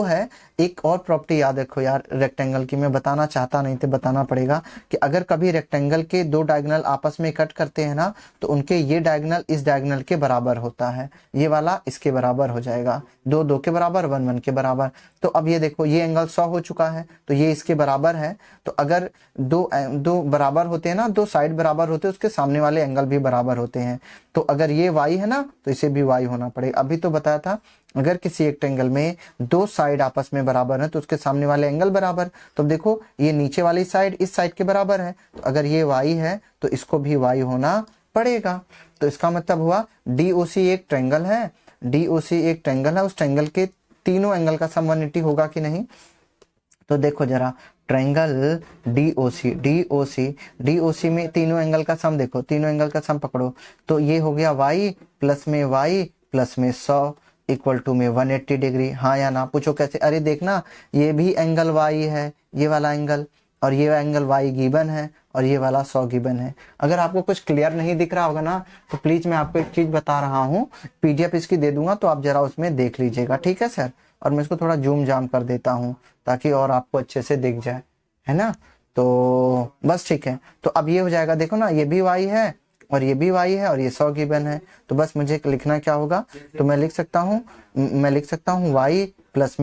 A: है, एक और प्रॉपर्टी याद रखो यार रेक्टेंगल की, मैं बताना चाहता नहीं थे, बताना पड़ेगा कि अगर कभी रेक्टेंगल के दो डायगोनल आपस में कट करते हैं ना, तो उनके ये डायगोनल इस डायगोनल के बराबर होता है, ये वाला इसके बराबर हो जाएगा, 2 2 के बराबर, 1 1 के बराबर। तो अब ये देखो, ये एंगल 100 हो चुका है, तो ये इसके बराबर है। तो अगर दो बराबर होते हैं ना, दो साइड बराबर होते हैं, उसके सामने वाले एंगल भी बराबर होते हैं। तो अगर ये y है ना, तो इसे भी y होना पड़ेगा। अभी तो बताया था, अगर किसी एक ट्रायंगल में दो साइड आपस में बराबर है तो उसके सामने वाले एंगल बराबर। तो देखो ये नीचे वाली साइड इस साइड के बराबर है, तो अगर ये y है तो इसको भी y होना पड़ेगा। तो इसका मतलब हुआ DOC एक ट्रायंगल है, DOC एक ट्रायंगल है, उस ट्रायंगल के तीनों एंगल का सम 180 होगा कि नहीं। तो देखो जरा, ट्रायंगल DOC में तीनों एंगल का सम देखो, तीनों एंगल का सम पकड़ो, तो ये हो गया y प्लस में 100 इक्वल टू में 180 डिग्री, हाँ या ना। पूछो कैसे, अरे देखना ये भी एंगल y है, ये वाला एंगल, और ये एंगल y गिवन है, और ये वाला 100 गिवन है। अगर आपको कुछ क्लियर नहीं दिख रहा होगा ना, तो प्लीज मैं आपको एक चीज बता रहा हूँ, PDF इसकी दे दूंगा, तो आप जरा उसमें देख लीजिएगा, ठीक है सर। और मैं इसको थोड़ा जूम जाम कर देता हूँ ताकि और आपको अच्छे से दिख जाए, है ना। तो बस ठीक है, तो अब ये हो जाएगा, देखो ना ये भी y है और ये भी y है और ये 100 गिवन है। तो बस मुझे लिखना क्या होगा, तो मैं लिख सकता हूँ y प्लस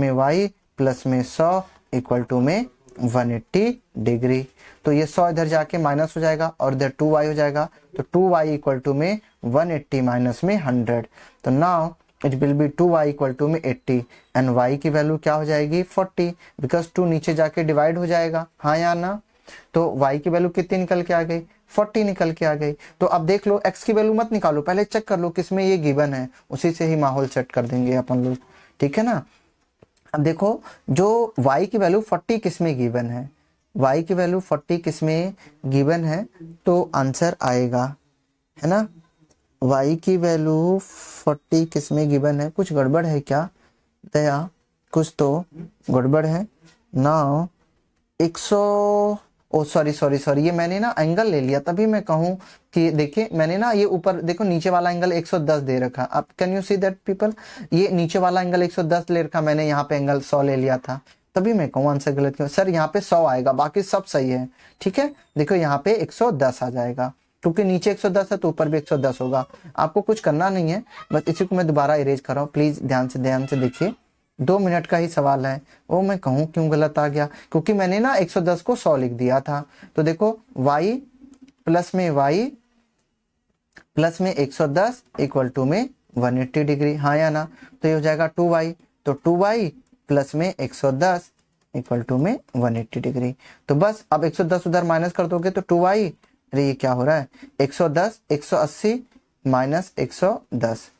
A: में 100 इक्वल टू में 180 डिग्री। तो ये 100 इधर जाके माइनस हो जाएगा और इधर 2y हो जाएगा, तो 2y इक्वल टू में 180 माइनस में 100। तो now it will be 2y equal to में 80 एंड y की वैल्यू क्या हो जाएगी 40, बिकॉज 2 नीचे जाके डिवाइड हो जाएगा, हाँ या ना। तो y की वैल्यू कितनी निकल के आ गई, 40 निकल के आ गई। तो अब देख लो, x की वैल्यू मत निकालो, पहले चेक कर लो किसमें ये गिवन है, उसी से ही माहौल सेट कर देंगे अपन लोग, ठीक है ना। अब देखो, जो y की वैल्यू 40 किसमें गिवन है, y की वैल्यू 40 किसमें गिवन है, तो आंसर आएगा, है ना। y की वैल्यू 40 किसमें गिवन है, कुछ गड़बड़ है क्या दया, कुछ तो गड़बड़ है ना। 100 ओ सॉरी, ये मैंने ना एंगल ले लिया, तभी मैं कहूँ कि देखिए मैंने ना ये ऊपर देखो नीचे वाला एंगल 110 दे रखा, अब can you see that people, ये नीचे वाला एंगल 110 ले रखा, मैंने यहाँ पे एंगल 100 ले लिया था, तभी मैं कहूँ आंसर गलत क्यों सर। यहाँ पे 100 आएगा, बाकी सब सही है, ठीक है। देखो यहाँ पे 110 आ जाएगा, क्योंकि नीचे 110 है तो ऊपर भी 110 होगा। आपको कुछ करना नहीं है, बस इसी को मैं दोबारा इरेज कर रहा हूँ, प्लीज ध्यान से देखिए, 2 मिनट का ही सवाल है। वो मैं कहूँ क्यों गलत आ गया, क्योंकि मैंने ना 110 को 100 लिख दिया था। तो देखो y प्लस में 110 इक्वल टू में 180 डिग्री, हाँ या ना। तो ये हो जाएगा 2y, तो 2y प्लस में 110 इक्वल टू में 180 डिग्री। तो बस अब 110 उधर माइनस कर दोगे तो 2y, अरे ये क्या हो रहा है, 110 180 माइनस 110,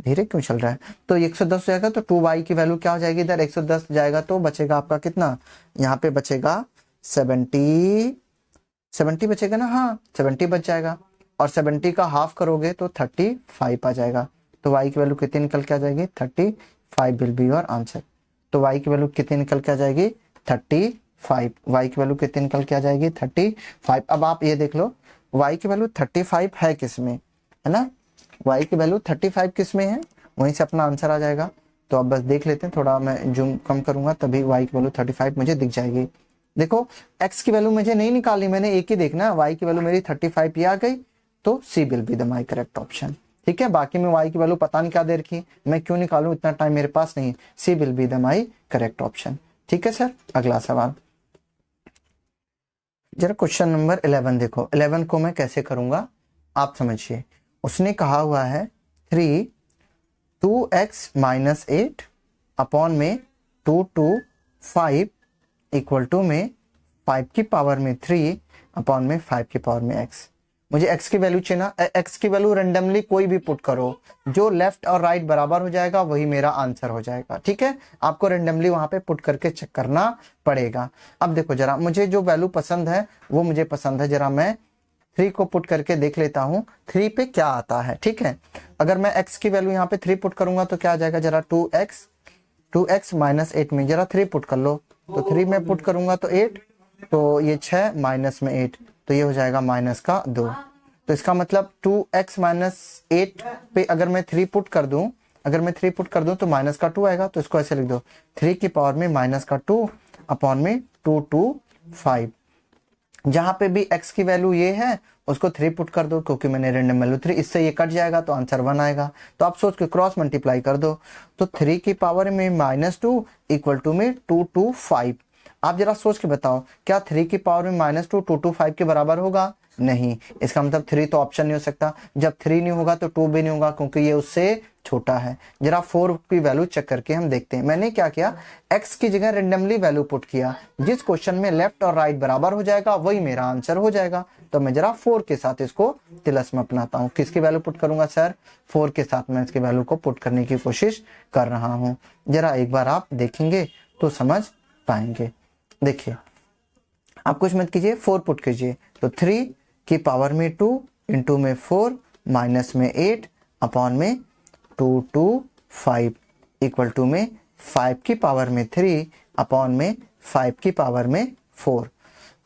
A: धीरे क्यों चल रहा है। तो 110 हो जाएगा, तो 2y की वैल्यू क्या हो जाएगी, इधर 110 जाएगा तो बचेगा आपका कितना, यहाँ पे बचेगा 70 बचेगा ना, हाँ 70 बच जाएगा, और 70 का हाफ करोगे तो 35 आ जाएगा। तो y की वैल्यू कितनी निकल के आ जाएगी, 35 विल बी योर आंसर। तो y की वैल्यू कितनी निकल के आ जाएगी, 35, y की वैल्यू कितनी निकल के आ जाएगी 35। अब आप ये देख लो, y की वैल्यू 35 है किसमें, है ना, y की वैल्यू 35 किसमें है, वहीं से अपना आंसर आ जाएगा। तो अब बस देख लेते हैं, थोड़ा मैं जूम कम करूंगा तभी y की वैल्यू 35 मुझे दिख जाएगी। देखो x की वैल्यू मुझे नहीं निकालनी, मैंने एक ही देखना, y की वैल्यू मेरी 35 ये आ गई, तो C will be the my correct option. ठीक है, बाकी में y की वैल्यू पता नहीं क्या दे रखी, मैं क्यों निकालूं, इतना टाइम मेरे पास नहीं है। C will be the my correct option. ठीक है सर, अगला सवाल जरा क्वेश्चन नंबर 11 देखो। 11 को मैं कैसे करूंगा आप समझिए। उसने कहा हुआ है 2x माइनस 8 अपॉन में 2 to 5 इक्वल टू में 5 की पावर में 3 अपॉन में 5 की पावर में x। मुझे x की वैल्यू चाहिए, x की वैल्यू रेंडमली कोई भी पुट करो, जो लेफ्ट और राइट बराबर हो जाएगा वही मेरा आंसर हो जाएगा। ठीक है, आपको रेंडमली वहां पे पुट करके चेक करना पड़ेगा। अब देखो जरा, मुझे जो वैल्यू पसंद है वो मुझे पसंद है, जरा मैं 3 को पुट करके देख लेता हूं 3 पे क्या आता है। ठीक है, अगर मैं x की वैल्यू यहाँ पे 3 पुट करूंगा तो क्या आ जाएगा, जरा 2x माइनस 8 में जरा 3 पुट कर लो, तो 3 में पुट करूंगा तो 8, तो ये 6 माइनस में 8, तो ये हो जाएगा माइनस का 2। तो इसका मतलब 2x माइनस 8 पे अगर मैं 3 पुट कर दूं, तो माइनस का 2 आएगा, तो इसको ऐसे लिख दो 3 की पावर में माइनस का 2 अपॉन में 2 to 5। जहां पे भी x की वैल्यू ये है उसको 3 पुट कर दो, क्योंकि मैंने रेंडम वैल्यू 3, इससे ये कट जाएगा तो आंसर 1 आएगा। तो आप सोच के क्रॉस मल्टीप्लाई कर दो, तो 3 की पावर में -2 इक्वल टू में 2 to 5। आप जरा सोच के बताओ, क्या 3 की पावर में -2 2 to 5 के बराबर होगा? नहीं, इसका मतलब 3 तो ऑप्शन नहीं हो सकता। जब 3 नहीं होगा तो 2 भी नहीं होगा, क्योंकि ये उससे छोटा है। जरा 4 की वैल्यू चेक करके हम देखते हैं। मैंने क्या किया, x की जगह रेंडमली वैल्यू पुट किया, जिस क्वेश्चन में लेफ्ट और राइट बराबर हो जाएगा वही मेरा आंसर हो जाएगा। तो मैं जरा 4 के साथ इसको तिलस्म अपनाता हूँ। किसकी वैल्यू पुट करूंगा सर? 4 के साथ मैं इसकी वैल्यू को पुट करने की कोशिश कर रहा हूँ। जरा एक बार आप देखेंगे तो समझ पाएंगे। देखिए, आप कुछ मत कीजिए, 4 पुट कीजिए, तो 3 की पावर में 2 इंटू में 4 माइनस में 8 अपॉन में 2 to 5 इक्वल टू में 5 की पावर में 3 अपॉन में 5 की पावर में 4।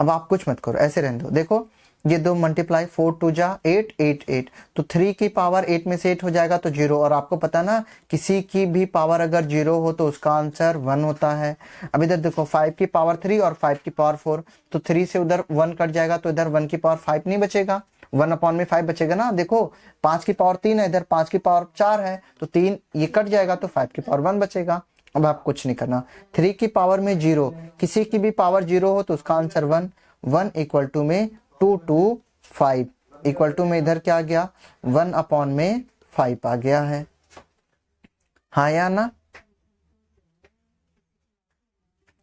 A: अब आप कुछ मत करो, ऐसे रहने दो। देखो ये दो मल्टीप्लाई, 4 2 जा 8 8 8, तो 3 की पावर 8 में से 8 हो जाएगा तो 0। और आपको पता ना, किसी की भी पावर अगर 0 हो तो उसका आंसर 1 होता है। अब इधर देखो 5 की पावर 3 और 5 की पावर 4, तो 3 से उधर 1 कट जाएगा, तो इधर 1 की पावर 5 नहीं बचेगा, 1 अपॉन में 5 बचेगा ना। देखो 5 की पावर 3 है, इधर 5 की पावर 4 है, तो 3 ये कट जाएगा, तो 5 की पावर 1 बचेगा। अब आप कुछ नहीं करना, 3 की पावर में 0, किसी की भी पावर 0 हो तो उसका आंसर 1। 1 इक्वल टू में 2 to 5 इक्वल टू में इधर क्या आ गया, 1 अपॉन में 5 आ गया है। हाँ या ना?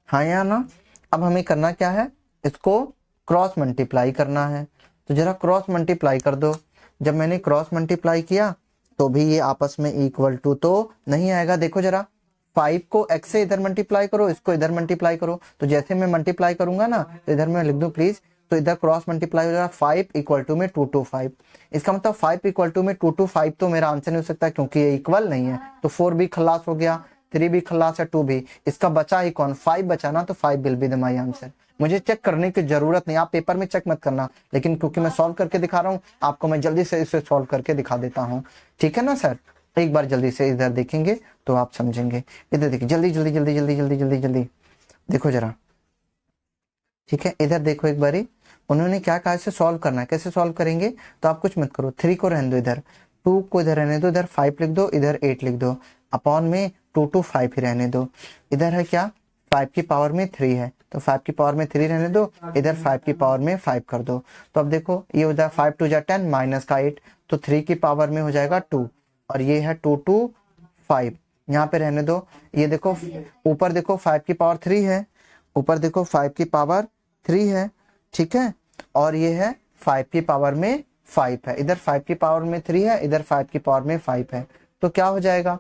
A: हाँ या ना? अब हमें करना क्या है, इसको क्रॉस मल्टीप्लाई करना है। तो जरा क्रॉस मल्टीप्लाई कर दो। जब मैंने क्रॉस मल्टीप्लाई किया तो भी ये आपस में इक्वल टू तो नहीं आएगा। देखो जरा, 5 को x से इधर मल्टीप्लाई करो, इसको इधर मल्टीप्लाई करो, तो जैसे मैं मल्टीप्लाई करूंगा ना, तो इधर मैं लिख दूं प्लीज, तो इधर क्रॉस मल्टीप्लाई हो जाएगा 5 इक्वल टू में 2 to 5। इसका मतलब 5 इक्वल टू में 2 to 5 तो मेरा आंसर नहीं हो सकता, क्योंकि ये इक्वल नहीं है। तो 4 भी खलास हो गया, 3 भी खलास है, 2 भी। इसका बचा ही कौन? 5 बचा ना, तो 5 will be the my answer. मुझे चेक करने की जरूरत नहीं, आप पेपर में चेक मत करना, लेकिन क्योंकि मैं सॉल्व करके दिखा रहा हूँ आपको, मैं जल्दी से इसे सॉल्व करके दिखा देता हूँ। ठीक है ना सर? एक बार जल्दी से इधर देखेंगे तो आप समझेंगे। इधर देखिए, जल्दी जल्दी जल्दी जल्दी जल्दी जल्दी जल्दी देखो जरा। ठीक है, इधर देखो एक बारी, उन्होंने क्या कहा, इसे सॉल्व करना है। कैसे सॉल्व करेंगे? तो आप कुछ मत करो, 3 को रहने दो, इधर 2 को इधर रहने दो, इधर 5 लिख दो, इधर 8 लिख दो, अपॉन में 2 to 5 ही रहने दो। इधर है क्या, 5 की पावर में 3 है, तो 5 की पावर में 3 रहने दो, इधर 5 की पावर में 5 कर दो। तो अब देखो ये हो जाए 5 2 जा 10 माइनस का 8, तो 3 की पावर में हो जाएगा 2, और ये है 2 to 5, यहाँ पे रहने दो। ये देखो ऊपर देखो 5 की पावर 3 है, ऊपर देखो 5 की पावर 3 है, ठीक है, और ये है 5 की पावर में 5 है। इधर 5 की पावर में 3 है, इधर 5 की पावर में 5 है, तो क्या हो जाएगा,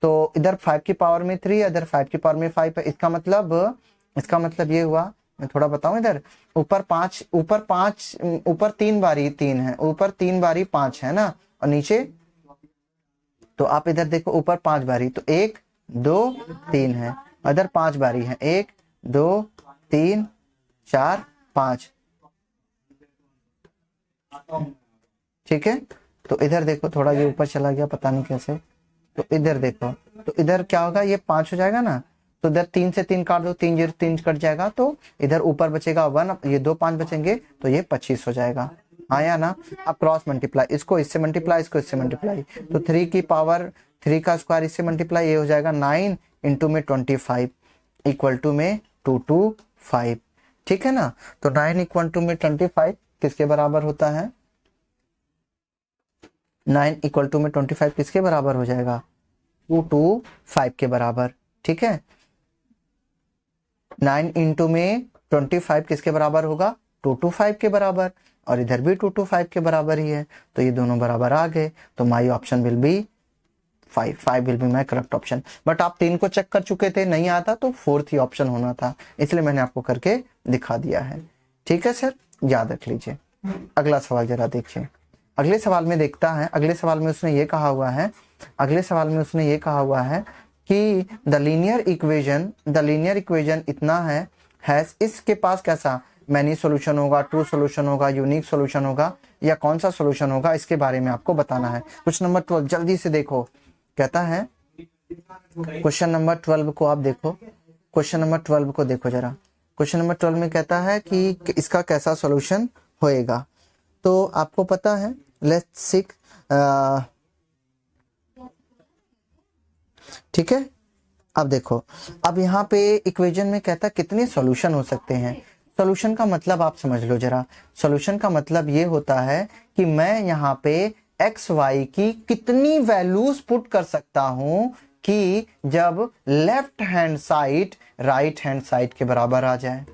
A: तो इधर 5 की पावर में 3 है, इधर 5 की पावर में 5 है। इसका मतलब ये हुआ, मैं थोड़ा बताऊं, इधर ऊपर 3 बारी 3 है, ऊपर 3 बारी 5 है ना, और नीचे तो आप इधर देखो ऊपर 5 बारी, तो 1 2 3 है, इधर 5 बारी है, 1 2 3 4 5। ठीक है, तो इधर देखो थोड़ा ये ऊपर चला गया, पता नहीं कैसे, तो इधर देखो, तो इधर क्या होगा, ये 5 हो जाएगा ना, तो इधर 3 से 3 काट दो, 3 0 3 कट जाएगा, तो इधर ऊपर बचेगा 1, ये 2 5 बचेंगे, तो ये 25 हो जाएगा। आया ना। अब क्रॉस मल्टीप्लाई, इसको इससे मल्टीप्लाई, इसको इससे मल्टीप्लाई, तो 3 की पावर 3 का स्क्वायर इससे मल्टीप्लाई, ये हो जाएगा 9 इंटू में 25 इक्वल टू में 225। ठीक है ना। तो 9 इक्वल टू में 25 किसके बराबर होता है, 9 इक्वल टू में 25 किसके बराबर हो जाएगा, 225 के बराबर। ठीक है। 9 इंटू में 25 किसके बराबर होगा, 225 के बराबर, और इधर भी 225 के बराबर ही है, तो ये दोनों बराबर आ गए। तो my option will be 5 will be my correct option. But आप 3 को चेक कर चुके थे, नहीं आता, तो 4th ही ऑप्शन होना था, इसलिए मैंने आपको करके दिखा दिया है। ठीक है सर, याद रख लीजिए। अगला सवाल जरा देखिए। अगले सवाल में देखता है, अगले सवाल में उसने ये कहा हुआ है, अगले सवाल में उसने ये कहा हुआ है कि द लीनियर इक्वेशन इतना है, हैज, इसके पास कैसा मैनी सॉल्यूशन होगा, ट्रू सॉल्यूशन होगा, यूनिक सॉल्यूशन होगा, या कौन सा सॉल्यूशन होगा, इसके बारे में आपको बताना है। क्वेश्चन नंबर 12 जल्दी से देखो, कहता है क्वेश्चन नंबर 12 को आप देखो, क्वेश्चन नंबर 12 को देखो जरा। क्वेश्चन नंबर 12 में कहता है कि इसका कैसा सॉल्यूशन होएगा। तो आपको पता है, लेट्स सीक, ठीक है। अब देखो, अब यहाँ पे इक्वेशन में कहता है कितने सॉल्यूशन हो सकते हैं। सॉल्यूशन का मतलब आप समझ लो जरा, सॉल्यूशन का मतलब ये होता है कि मैं यहाँ पे एक्स वाई की कितनी वैल्यूज पुट कर सकता हूं कि जब left hand side right hand side के बराबर आ जाए।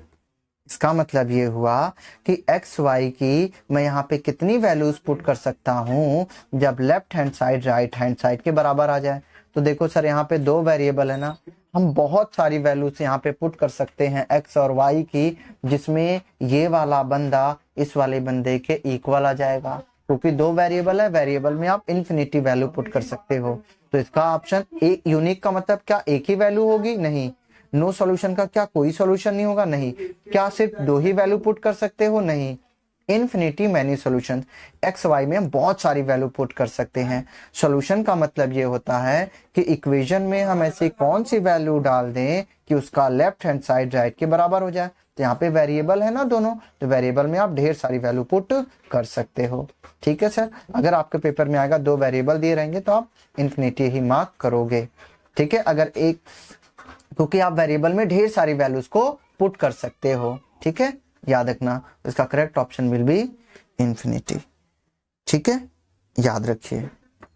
A: इसका मतलब ये हुआ कि एक्स वाई की मैं यहाँ पे कितनी वैल्यूज पुट कर सकता हूं जब left hand side right hand side के बराबर आ जाए। तो देखो सर, यहाँ पे 2 वेरिएबल है ना, हम बहुत सारी वैल्यूज यहाँ पे पुट कर सकते हैं एक्स और वाई की, जिसमें ये वाला बंदा इस वाले बंदे के इक्वल आ जाएगा, क्योंकि 2 वेरिएबल है, वेरिएबल में आप इन्फिनिटी वैल्यू पुट कर सकते हो। तो इसका ऑप्शन एक, यूनिक का मतलब क्या एक ही वैल्यू होगी, नहीं। नो सॉल्यूशन का क्या कोई सॉल्यूशन नहीं होगा, नहीं। क्या सिर्फ 2 ही वैल्यू पुट कर सकते हो, नहीं। Infinity many solution, X Y में हम बहुत सारी वैल्यू पुट कर सकते हैं। सॉल्यूशन का मतलब ये होता है कि इक्वेशन में हम ऐसी कौन सी वैल्यू डाल दें कि उसका लेफ्ट हैंड साइड राइट के बराबर हो जाए। तो यहाँ पे वेरिएबल है ना दोनों, तो वेरिएबल में आप ढेर सारी वैल्यू पुट कर सकते हो। ठीक है सर, अगर आपके पेपर में आएगा 2 वेरिएबल दिए रहेंगे तो आप इन्फिनिटी ही मार्क करोगे। ठीक है, अगर एक, क्योंकि आप वेरिएबल में ढेर सारी वैल्यूज को पुट कर सकते हो। ठीक है, याद रखना, इसका correct option will B infinity. ठीक है, याद रखिए।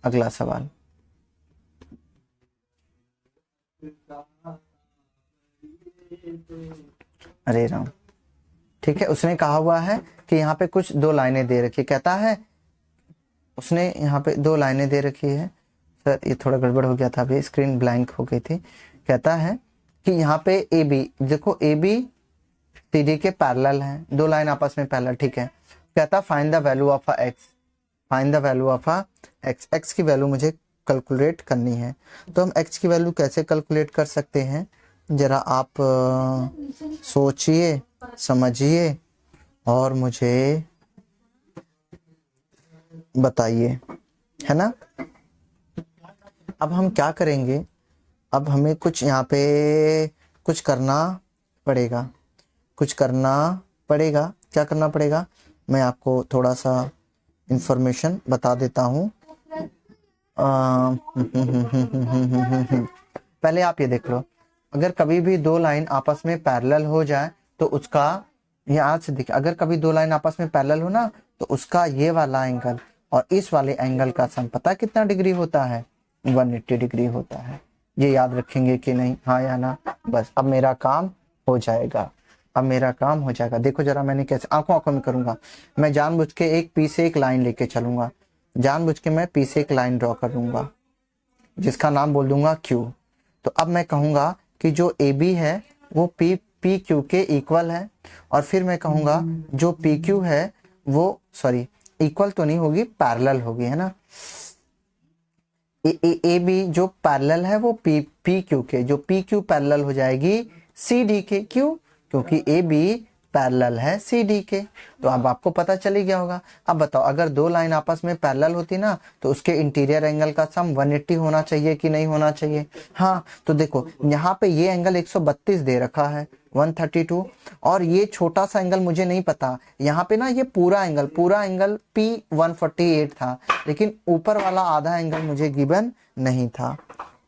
A: अगला सवाल, अरे राम, ठीक है। उसने कहा हुआ है कि यहाँ पे कुछ 2 लाइनें दे रखी, कहता है उसने यहाँ पे 2 लाइनें दे रखी है। सर ये थोड़ा गड़बड़ हो गया था, अभी स्क्रीन ब्लैंक हो गई थी। कहता है कि यहाँ पे ए बी, देखो ए बी सी डी के पैरेलल हैं, 2 लाइन आपस में पैरेलल। ठीक है, कहता find the value of x, find the value of x. X की वैल्यू मुझे कैलकुलेट करनी है, तो हम एक्स की वैल्यू कैसे कैलकुलेट कर सकते हैं, जरा आप सोचिए समझिए और मुझे बताइए, है ना। अब हम क्या करेंगे, अब हमें कुछ यहाँ पे कुछ करना पड़ेगा, कुछ करना पड़ेगा। क्या करना पड़ेगा, मैं आपको थोड़ा सा इंफॉर्मेशन बता देता हूँ। पहले आप ये देख लो, अगर कभी भी 2 लाइन आपस में पैरेलल हो जाए तो उसका, ये आज से देखिए, अगर कभी 2 लाइन आपस में पैरेलल हो ना तो उसका ये वाला एंगल और इस वाले एंगल का सम पता है कितना डिग्री होता है, 180 डिग्री होता है। ये याद रखेंगे कि नहीं, हाँ या ना। बस अब मेरा काम हो जाएगा, अब मेरा काम हो जाएगा। देखो जरा मैंने कैसे आंखों आंखों में करूंगा, मैं जानबूझ के एक पी से एक लाइन लेके चलूंगा, जानबूझ के मैं पी से एक लाइन ड्रॉ कर लूंगा जिसका नाम बोल दूंगा क्यू। तो अब मैं कहूंगा कि जो ए बी है वो पी पी क्यू के इक्वल है, और फिर मैं कहूंगा जो पी क्यू है वो, सॉरी इक्वल तो नहीं होगी, पैरेलल होगी, है ना। ए बी जो पैरेलल है वो पी क्यू के, जो पी क्यू पैरेलल हो जाएगी सी डी के। क्यों, क्योंकि ए बी पैरेलल है CD के। तो अब आपको पता चल ही गया होगा। अब बताओ, अगर दो लाइन आपस में पैरेलल होती ना तो उसके इंटीरियर एंगल का सम 180 होना चाहिए कि नहीं होना चाहिए। हाँ, तो देखो यहाँ पे ये एंगल 132 दे रखा है 132, और ये छोटा सा एंगल मुझे नहीं पता। यहाँ पे ना ये पूरा एंगल P 148 था, लेकिन ऊपर वाला आधा एंगल मुझे गिवन नहीं था।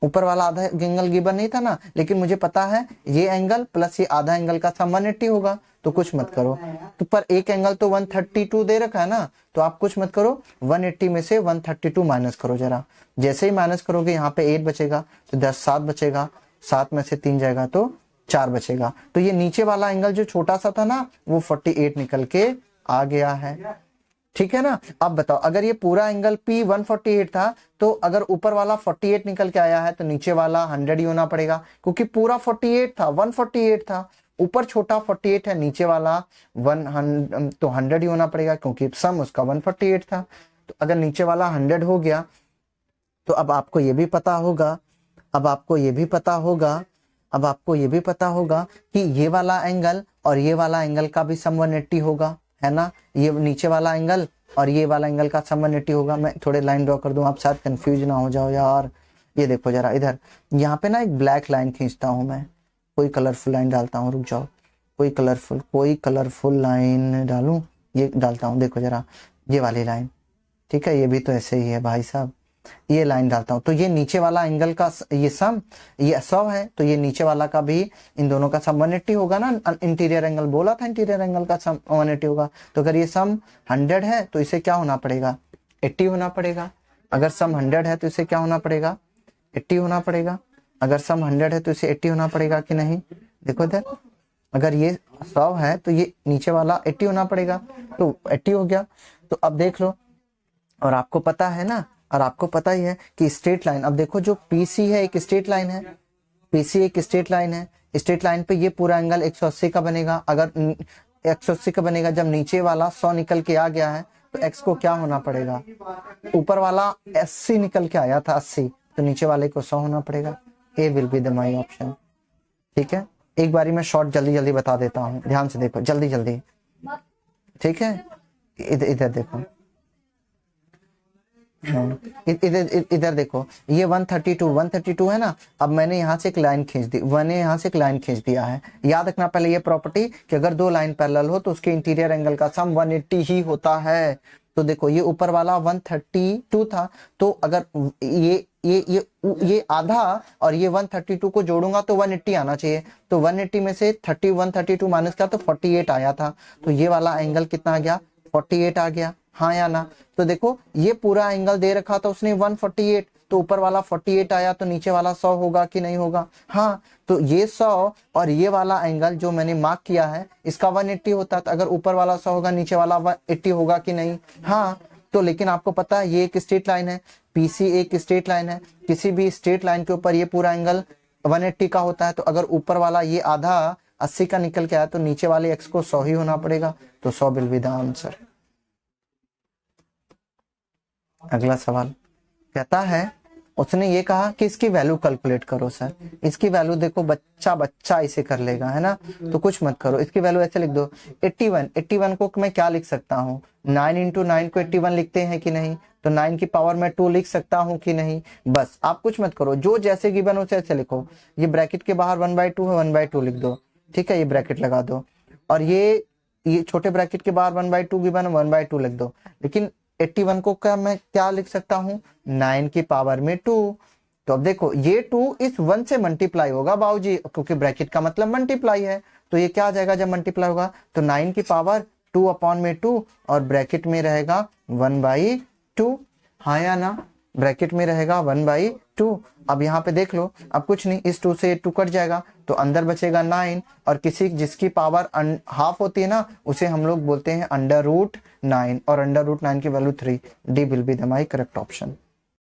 A: ऊपर वाला आधा एंगल गिवन नहीं था ना, लेकिन मुझे पता है ये एंगल प्लस ये आधा एंगल का सम 180 होगा। तो कुछ मत करो, तो पर एक एंगल तो 132 दे रखा है ना, तो आप कुछ मत करो, 180 में से 132 माइनस करो जरा। जैसे ही माइनस करोगे यहाँ पे 8 बचेगा, तो 10 7 बचेगा, 7 में से 3 जाएगा तो 4 बचेगा। तो ये नीचे वाला एंगल जो छोटा सा था ना, वो 48 निकल के आ गया है। ठीक है ना। अब बताओ, अगर ये पूरा एंगल P 148 था, तो अगर ऊपर वाला 48 निकल के आया है तो नीचे वाला 100 ही होना पड़ेगा, क्योंकि पूरा 48 था, 148 था, ऊपर छोटा 48 है, नीचे वाला 100, तो 100 ही होना पड़ेगा, क्योंकि सम उसका 148 था। तो अगर नीचे वाला 100 हो गया, तो अब आपको ये भी पता होगा, अब आपको ये भी पता होगा कि ये वाला एंगल और ये वाला एंगल का भी सम 180 होगा, है ना। ये नीचे वाला एंगल और ये वाला एंगल का सम 180 होगा। मैं थोड़े लाइन ड्रॉ कर दूं, आप शायद कंफ्यूज ना हो जाओ यार। ये देखो जरा इधर, यहाँ पे ना एक ब्लैक लाइन खींचता हूं मैं, कोई कलरफुल लाइन डालता हूँ, रुक जाओ, कोई कलरफुल लाइन डालूं, ये डालता हूँ, देखो जरा ये वाली लाइन, ठीक है, ये भी तो ऐसे ही है भाई साहब, ये लाइन डालता हूं। तो ये नीचे वाला एंगल का ये सम, ये 100 है, तो ये नीचे वाला का भी, इन दोनों का सम 180 होगा ना। इंटीरियर एंगल बोला था, इंटीरियर एंगल का सम 180 होगा। तो अगर ये सम 100 है तो इसे क्या होना पड़ेगा, 80 होना पड़ेगा। अगर सम 100 है तो इसे क्या होना पड़ेगा, 80 होना पड़ेगा। अगर सम 100 है तो इसे 80 होना पड़ेगा कि नहीं। देखो इधर, अगर ये 100 है तो ये नीचे वाला 80 होना पड़ेगा, तो 80 हो गया। तो अब देख लो, और आपको पता है ना, और आपको पता ही है कि स्ट्रेट लाइन, अब देखो जो PC है एक स्ट्रेट लाइन है, PC एक स्ट्रेट लाइन है, स्ट्रेट लाइन पे ये पूरा एंगल 180 का बनेगा। अगर 180 का बनेगा, जब नीचे वाला 100 निकल के आ गया है तो x को क्या होना पड़ेगा, ऊपर वाला 80 निकल के आया था 80, तो नीचे वाले को 100 होना पड़ेगा। A will be the my option. ठीक है, एक बारी मैं शॉर्ट जल्दी जल्दी बता देता हूँ, ध्यान से देखो जल्दी जल्दी, ठीक है। इधर देखो, इधर देखो, ये 132 है ना। अब मैंने यहाँ से एक लाइन खींच दी, मैंने यहाँ से एक लाइन खींच दिया है। याद रखना पहले ये प्रॉपर्टी कि अगर दो लाइन पैरेलल हो तो उसके इंटीरियर एंगल का सम 180 ही होता है। तो देखो ये ऊपर वाला 132 था, तो अगर ये आधा और ये 132 को जोड़ूंगा तो 180 आना चाहिए। तो 180 में से 132 माइनस किया तो 48 आया था, तो ये वाला एंगल कितना आ गया, 48 आ गया, हाँ या ना। तो देखो ये पूरा एंगल दे रखा था उसने 148, तो ऊपर वाला 48 आया, तो नीचे वाला 100 होगा कि नहीं होगा, हाँ। तो ये 100 और ये वाला एंगल जो मैंने मार्क किया है इसका 180 होता है, तो अगर ऊपर वाला 100 होगा नीचे वाला 180 होगा कि नहीं, हाँ। तो लेकिन आपको पता है ये एक स्ट्रेट लाइन है, PC एक स्ट्रेट लाइन है, किसी भी स्ट्रेट लाइन के ऊपर ये पूरा एंगल 180 का होता है। तो अगर ऊपर वाला ये आधा 80 का निकल के आया तो नीचे वाले x को 100 ही होना पड़ेगा, तो 100 विल बी द आंसर। अगला सवाल कहता है, उसने ये कहा कि इसकी वैल्यू कैलकुलेट करो सर। इसकी वैल्यू देखो, बच्चा इसे कर लेगा, है ना, तो कुछ मत करो। इसकी वैल्यू ऐसे लिख दो, 81 को मैं क्या लिख सकता हूँ, 9 इंटू 9 को 81 लिखते हैं कि नहीं, तो 9 की पावर में 2 लिख सकता हूँ कि नहीं। बस आप कुछ मत करो, जो जैसे गिवन उसे ऐसे लिखो। ये ब्रैकेट के बाहर 1/2 है, 1/2 लिख दो, ठीक है, ये ब्रैकेट लगा दो। और ये छोटे ब्रैकेट के बाहर 1/2 गिवन है, 1/2 लिख दो। लेकिन 81 को मैं क्या लिख सकता हूँ, 9 की पावर में 2। तो अब देखो ये 2 इस 1 से मल्टीप्लाई होगा बाबूजी, क्योंकि ब्रैकेट का मतलब मल्टीप्लाई है। तो ये क्या आ जाएगा जब मल्टीप्लाई होगा, तो 9 की पावर 2/2 और ब्रैकेट में रहेगा 1/2, हाँ या ना, ब्रैकेट में रहेगा 1/2। अब यहाँ पे देख लो, अब कुछ नहीं, इस 2 से 2 कट जाएगा तो अंदर बचेगा 9, और जिसकी पावर हाफ होती है ना उसे हम लोग बोलते हैं √9, और √9 की value 3। D will be the my correct option.